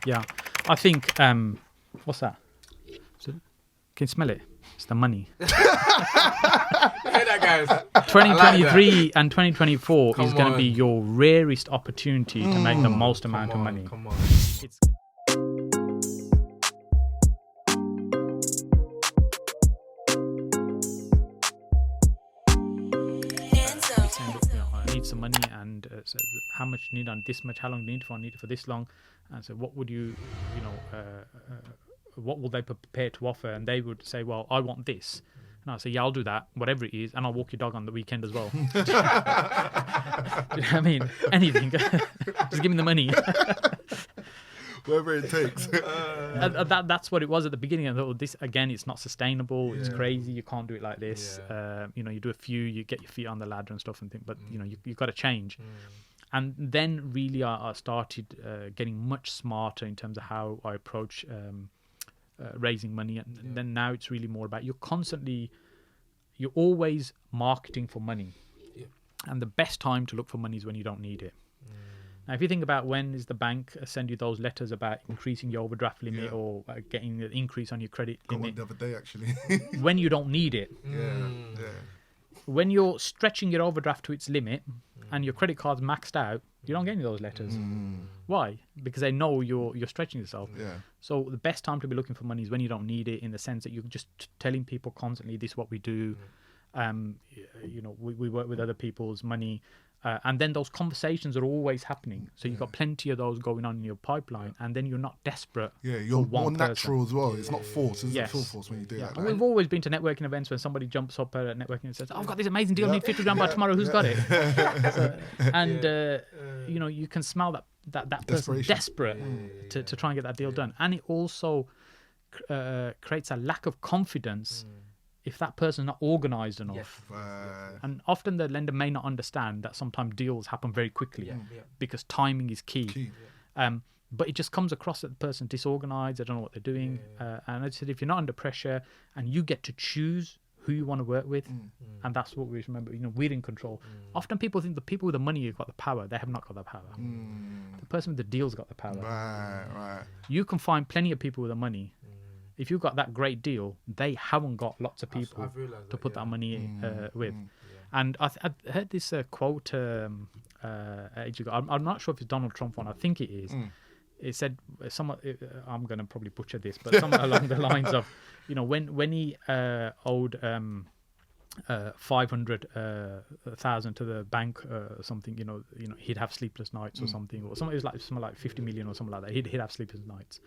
Yeah. I think, what's that? Can you smell it? It's the money. Hear that, guys? 2023 and 2024 is going to be on. your rarest opportunity to make the most amount of money. Come on. It's saying, look, I need some money, and so how much do you need on this much? How long do you need for? I need it for this long. And so, what would what will they be prepared to offer? And they would say, well, I want this. And I'll say, yeah, I'll do that, whatever it is, and I'll walk your dog on the weekend as well. Do you know what I mean? Anything. Just give me the money. Whatever it takes. That's what it was at the beginning. I thought, this again, it's not sustainable. It's crazy. You can't do it like this. You do a few, you get your feet on the ladder and stuff, and think, but you've got to change. And then really, I started getting much smarter in terms of how I approach raising money, and then now it's really more about you're always marketing for money, and the best time to look for money is when you don't need it. Now, if you think about when is the bank send you those letters about increasing your overdraft limit or getting an increase on your credit limit, the other day actually. when you don't need it. When you're stretching your overdraft to its limit and your credit card's maxed out, you don't get any of those letters. Why? Because they know you're stretching yourself. So the best time to be looking for money is when you don't need it, in the sense that you're just telling people constantly, this is what we do. We work with other people's money. And then those conversations are always happening. So you've got plenty of those going on in your pipeline, and then you're not desperate. Yeah, you're more natural as well. It's not forced. It's not full force when you do that. We've always been to networking events when somebody jumps up at networking and says, I've got this amazing deal, I need 50 grand by tomorrow, who's got it? You can smell that person desperate to try and get that deal done. And it also creates a lack of confidence if that person's not organised enough. And often the lender may not understand that sometimes deals happen very quickly because timing is key. But it just comes across that the person's disorganised, they don't know what they're doing. And I said, if you're not under pressure and you get to choose who you want to work with, and that's what we remember, we're in control. Often people think the people with the money have got the power. They have not got the power. The person with the deal's got the power. Right. You can find plenty of people with the money. If you've got that great deal, they haven't got lots of people to put that money in, with. And I heard this quote age ago. I'm not sure if it's Donald Trump one. I think it is. It said, I'm going to probably butcher this, but somewhere along the lines of, when he owed 500,000 to the bank or something, he'd have sleepless nights or something, or something. It was something like 50 million or something like that. He'd have sleepless nights.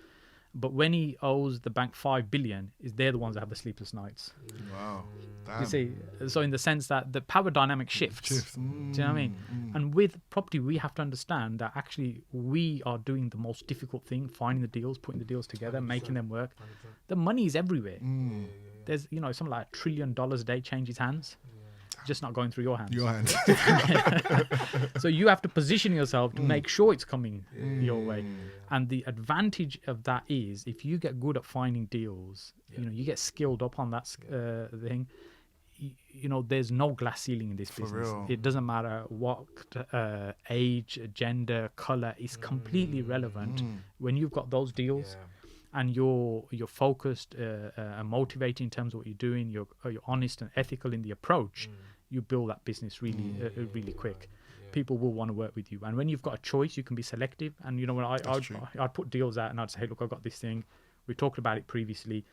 But when he owes the bank 5 billion, they're the ones that have the sleepless nights. Wow. Damn. You see, so in the sense that the power dynamic shifts. Do you know what I mean? And with property, we have to understand that actually we are doing the most difficult thing, finding the deals, putting the deals together, 100%. Making them work. 100%. The money is everywhere. There's, something like $1 trillion a day changes hands. Just not going through your hands. So you have to position yourself to make sure it's coming your way. And the advantage of that is, if you get good at finding deals, you get skilled up on that thing. There's no glass ceiling in this business. It doesn't matter what age, gender, color. It's completely relevant when you've got those deals. And you're focused and motivated in terms of what you're doing. You're honest and ethical in the approach. You build that business really quick. People will want to work with you. And when you've got a choice, you can be selective. And when I'd put deals out and I'd say, hey, look, I've got this thing. We talked about it previously.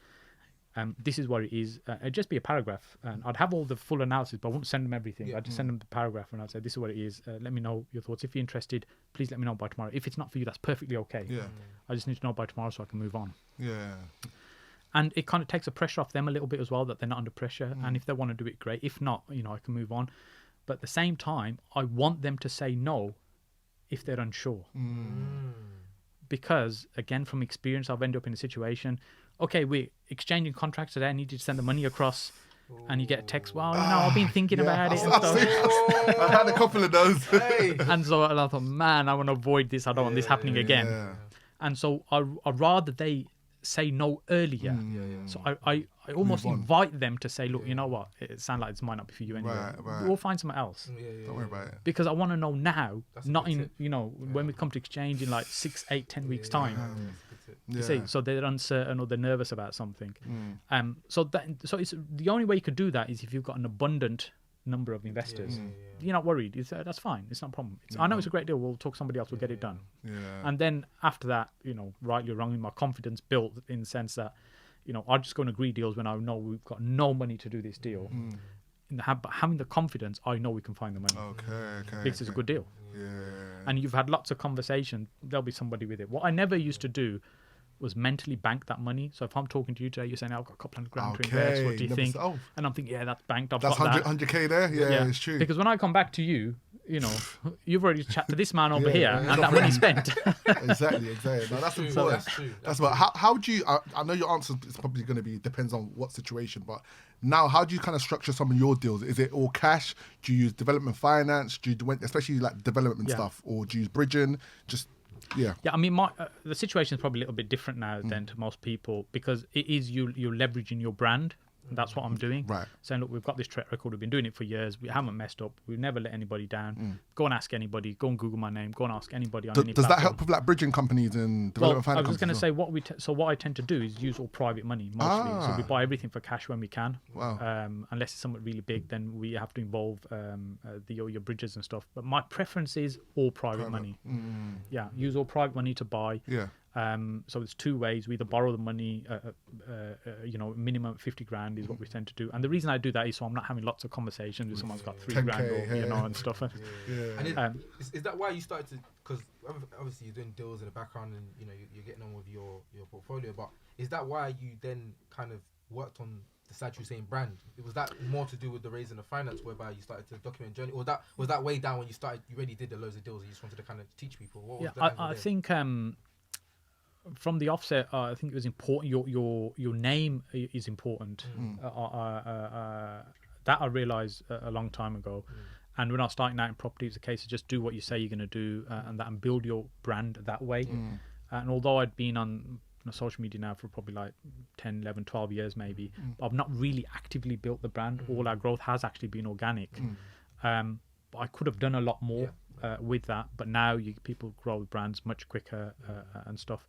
This is what it is. It'd just be a paragraph. And I'd have all the full analysis, but I wouldn't send them everything. I'd just send them the paragraph and I'd say, this is what it is. Let me know your thoughts. If you're interested, please let me know by tomorrow. If it's not for you, that's perfectly okay. I just need to know by tomorrow so I can move on. And it kind of takes the pressure off them a little bit as well, that they're not under pressure. And if they want to do it, great. If not, I can move on. But at the same time, I want them to say no if they're unsure. Because, again, from experience, I've ended up in a situation, okay, we're exchanging contracts today, I need you to send the money across. And you get a text, well, I've been thinking about it and stuff. I've had a couple of those. And so I thought, man, I want to avoid this. I don't want this happening again. And so I'd rather they say no earlier. So I almost invite them to say, look, you know what, it sounds like this might not be for you anyway. Right. We'll find something else. Don't worry about it. Because I want to know now, not in, when we come to exchange in like 6, 8, 10 weeks time. You see, so they're uncertain or they're nervous about something. So it's the only way you could do that is if you've got an abundant number of investors. You're not worried. That's fine. It's not a problem. I know it's a great deal. We'll talk to somebody else. We'll get it done. And then after that, rightly or wrongly, my confidence built in the sense that, I'll just go and agree deals when I know we've got no money to do this deal. But having the confidence, I know we can find the money. Okay. Because it's a good deal. And you've had lots of conversation. There'll be somebody with it. What I never used to do was mentally bank that money. So if I'm talking to you today, you're saying, I've got a couple $100,000 to invest. What do you think? And I'm thinking, that's banked. I've got that. 100K there? Yeah, it's true. Because when I come back to you, you've already chatted to this man over here and that money spent. Exactly. No, that's important. That's about how do you, I know your answer is probably going to be, depends on what situation, but now how do you kind of structure some of your deals? Is it all cash? Do you use development finance? Do you, especially like development stuff, or do you use bridging? Yeah, I mean, the situation is probably a little bit different now than to most people, because it is you're leveraging your brand. That's what I'm doing. Right. Saying, look, we've got this track record. We've been doing it for years. We haven't messed up. We've never let anybody down. Go and ask anybody. Go and Google my name. Go and ask anybody on any Does platform. that help with like bridging companies and development finance? I was just going to say what I tend to do is use all private money mostly. So we buy everything for cash when we can. Wow. Unless it's something really big, then we have to involve your bridges and stuff. But my preference is all private money. Yeah, use all private money to buy. Yeah. So there's two ways. We either borrow the money, minimum 50 grand is what we tend to do. And the reason I do that is so I'm not having lots of conversations with someone's got 3 grand or, and stuff. And is that why you started to, because obviously you're doing deals in the background and, you're getting on with your portfolio, but is that why you then kind of worked on the Saj Hussain brand? Was that more to do with the raising of finance, whereby you started to document journey, or was that way down when you already did the loads of deals, you just wanted to kind of teach people? What was the I think from the offset, I think it was important. Your name is important. That I realised a long time ago. And when I was starting out in property, it's a case of just do what you say you're going to do, and build your brand that way. And although I'd been on social media now for probably like 10, 11, 12 years maybe, I've not really actively built the brand. All our growth has actually been organic. But I could have done a lot more with that. But now people grow brands much quicker and stuff.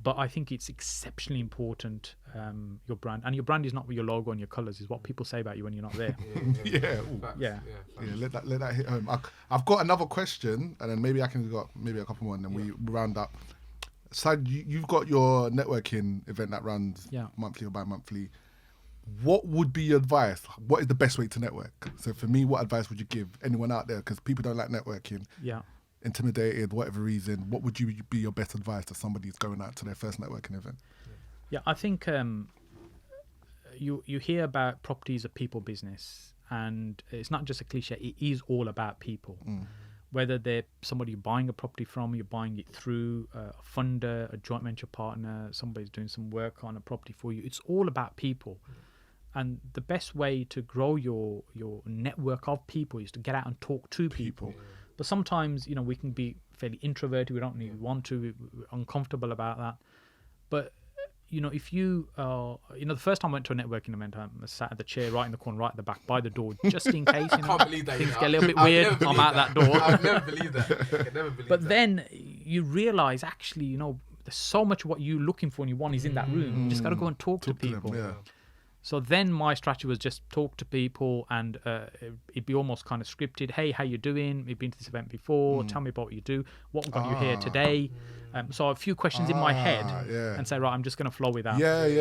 But I think it's exceptionally important, your brand. And your brand is not your logo and your colours, is what people say about you when you're not there. Let that hit home. I've got another question, and then maybe I can got maybe a couple more, and then we round up. Saj, you've got your networking event that runs monthly or bi-monthly. What would be your advice? What is the best way to network? So for me, what advice would you give anyone out there? Because people don't like networking. Intimidated, whatever reason. What would be your best advice to somebody who's going out to their first networking event? I think you hear about property as a people business, and it's not just a cliche. It is all about people. Whether they're somebody you're buying a property from, you're buying it through a funder, a joint venture partner, somebody's doing some work on a property for you. It's all about people. And the best way to grow your network of people is to get out and talk to people. But sometimes, we can be fairly introverted. We don't really want to. We're uncomfortable about that. But, if you, the first time I went to a networking event, I sat at the chair right in the corner, right at the back, by the door, just in case. I can't believe that. Things get a little bit weird. I'm out that door. I've never believed that. But then you realise, actually, there's so much of what you're looking for and you want is in that room. You just got to go and talk to people. So then my strategy was just talk to people, and it'd be almost kind of scripted. Hey, how you doing? You've been to this event before. Tell me about what you do. What got you here today? So a few questions in my head, and say, right, I'm just going to flow with that.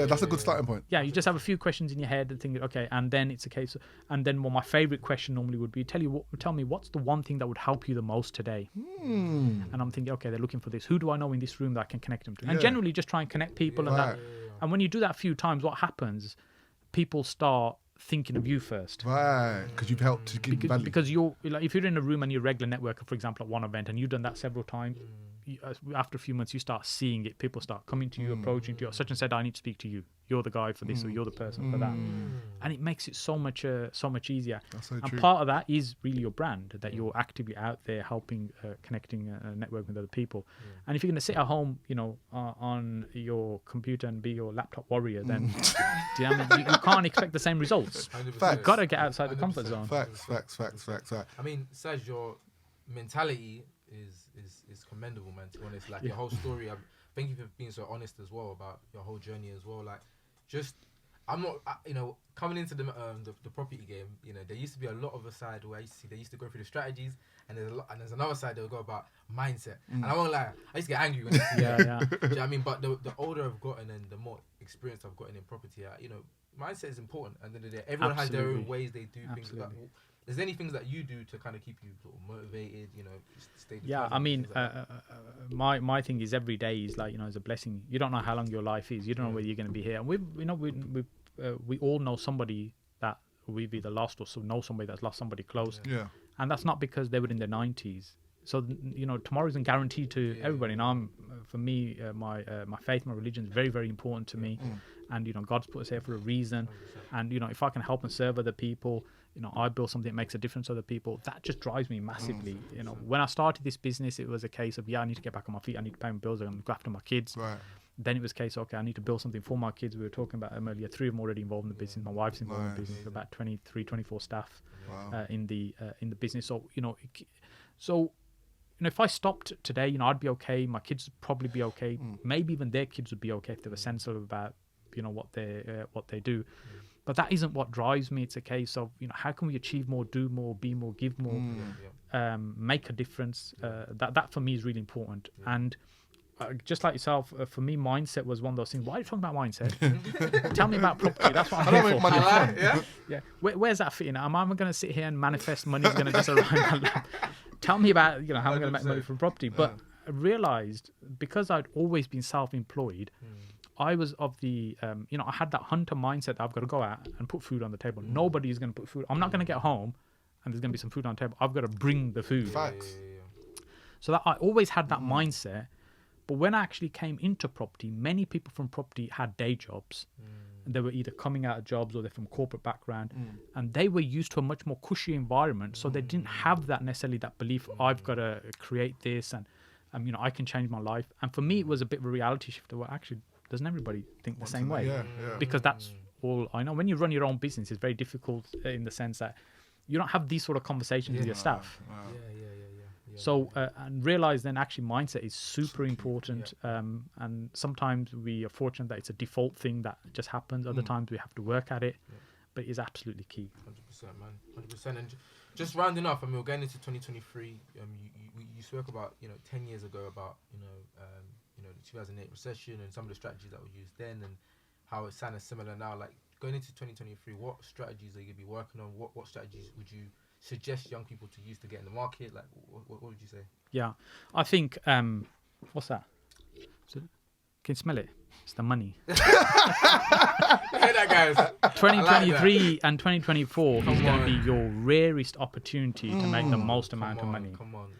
That's a good starting point. You just have a few questions in your head and think, okay, and then it's a case of, and then my favorite question normally would be, tell me what's the one thing that would help you the most today? And I'm thinking, okay, they're looking for this. Who do I know in this room that I can connect them to? And generally just try and connect people and that. And when you do that a few times, what happens? People start thinking of you first, right? Because you've helped to give value. Because you're like, if you're in a room and you're a regular networker, for example, at one event, and you've done that several times, after a few months, you start seeing it. People start coming to you, approaching to you. Such and said, I need to speak to you. You're the guy for this, or you're the person for that. And it makes it so much easier. That's so and true. part of that is really your brand, that you're actively out there helping, connecting, networking with other people. And if you're going to sit at home, on your computer and be your laptop warrior, then do you know what I mean? You can't expect the same results. 100%. You've got to get outside the comfort zone. Facts. I mean, Saj, your mentality is commendable, man. To be honest, like your whole story. Thank you for being so honest as well about your whole journey as well. Like, I'm not, coming into the property game. There used to be a lot of a side where I used to see they used to go through the strategies, and there's another side they'll go about mindset. And I won't lie, I used to get angry when I see Yeah. Do you know what I mean? But the older I've gotten and the more experience I've gotten in property, mindset is important. And then everyone has their own ways they do things. Like, is there any things that you do to kind of keep you sort of motivated? Stay determined, I mean, like my thing is every day is like is a blessing. You don't know how long your life is. You don't know whether you're going to be here. And we all know somebody that we've either lost or know somebody that's lost somebody close. Yeah. And that's not because they were in their 90s. So tomorrow isn't guaranteed to everybody. And for me, my faith, my religion is very, very important to me. And God's put us here for a reason. 100%. And if I can help and serve other people, I build something that makes a difference to other people. That just drives me massively. When I started this business, it was a case of I need to get back on my feet. I need to pay my bills. I'm going to go after my kids. Right. Then it was a case, okay, I need to build something for my kids. We were talking about them earlier. 3 of them already involved in the business. My wife's involved in the business. About 23, 24 staff in the business. So if I stopped today, I'd be okay. My kids would probably be okay. Maybe even their kids would be okay if they were sensitive about what they do. But that isn't what drives me. It's a case of how can we achieve more, do more, be more, give more, make a difference. That for me is really important. And just like yourself, for me, mindset was one of those things. Why are you talking about mindset? Tell me about property. That's what I'm here make for. money fun. Yeah. Where's that fitting? Am I going to sit here and manifest money's going to just arrive in my lap? Tell me about how I'm going to make money from property. But I realised because I'd always been self-employed, I was of the I had that hunter mindset that I've got to go out and put food on the table. Nobody's going to put food. I'm not going to get home and there's going to be some food on the table. I've got to bring the food. Facts. So that I always had that mindset. But when I actually came into property, many people from property had day jobs. And they were either coming out of jobs or they're from corporate background. And they were used to a much more cushy environment. So they didn't have that necessarily that belief, I've got to create this and I can change my life. And for me, it was a bit of a reality shift. Well, actually, doesn't everybody think the same way? Yeah. Because that's all I know. When you run your own business, it's very difficult in the sense that you don't have these sort of conversations with your staff. So and realize then actually mindset is super important. And sometimes we are fortunate that it's a default thing that just happens. Other times we have to work at it, but it's absolutely key. 100%, man. 100%. And just rounding off, we're going into 2023. You spoke about 10 years ago about the 2008 recession and some of the strategies that were used then and how it's kind of similar now. Like going into 2023, what strategies are you gonna be working on? What strategies would you suggest young people to use to get in the market? Like what would you say? Yeah, I think what's that? Can you smell it? It's the money. Say that, guys. 2023 and 2024 is going to be your rarest opportunity to make the most amount of money. Come on.